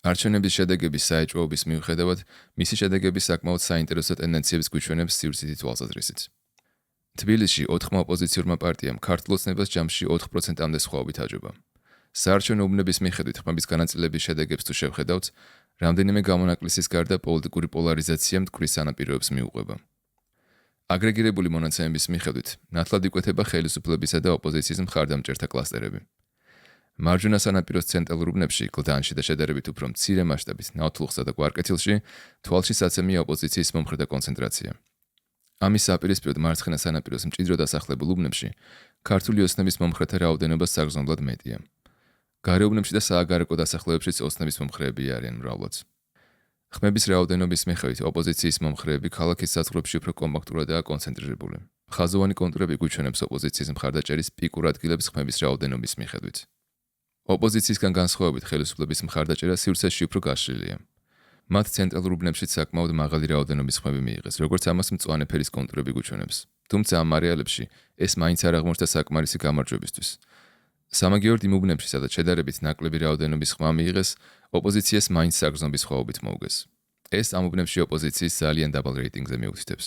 არჩევნების შედეგების საეჭვოების მიუხედავად, მისი შედეგები საკმაოდ საინტერესო ტენდენციებს გვიჩვენებს სივრცითი თვალსაზრისით. თბილისში 4 ოპოზიციურმა პარტიამ ქართულ ოცნებას ჯამში 4%-მდე სხვაობით აჯობა. საარჩევნო უბნების მიხედვით ხმების განაწილების შედეგებს თუ შევხედავთ, რამდენიმე გამონაკლისის გარდა პოლიტიკური პოლარიზაცია მტკვრის სანაპიროებს მიუყვება. აგრეგირებული მონაცემების მიხედვით, ნათლად იკვეთება ხელისუფლებისა და ოპოზიციის მხარდამჭერთა კლასტერები. მარჯვენა სანაპიროს ცენტრალურ უბნებში, გლდანში და შედარებით უფრო მცირე მასშტაბით ნავთლუღსა და კვარკეთილში თვალში საცემია ოპოზიციის მომხრე კონცენტრაცია. ამის საპირისპიროდ მარცხენა სანაპიროს მჭიდრო დასახლებულ უბნებში ქართული ოცნების მომხრეთა რაოდენობა საგრძნობლად მეტია. გარეუბნებში და სააგარაკო დასახლებებშიც ოცნების მომხრეები არიან მრავლად. ხმების რაოდენობის მიხედვით ოპოზიციის მომხრეები ქალაქის საზღვრებში უფრო კომპაქტურადაა კონცენტრირებული. ხაზოვანი კონტურები გვიჩვენებს ოპოზიციის მხარდაჭერის პიკურ ადგილებს ხმების რაოდენობის მიხედვით. ოპოზიციისგან განსხვავებით ხელისუფლების მხარდაჭერა სივრცეში უფრო გაშლილია. მათ ცენტრალურ უბნებშიც საკმაოდ მაღალი რაოდენობის ხმები მიიღეს, როგორც ამას მწვანე ფერის კონტურები გვიჩვენებს. თუმცა ამ არეალებში ეს მაინც არ აღმოჩნდა საკმარისი გამარჯვებისთვის. სამაგიეროდ იმ უბნებში, სადაც შედარებით ნაკლები რაოდენობის ხმა მიიღეს, ოპოზიციას მაინც საგრძნობის სხვაობით მოუგეს. ეს ამ უბნებში ოპოზიციის ძალიან დაბალ რეიტინგზე მიუთითებს.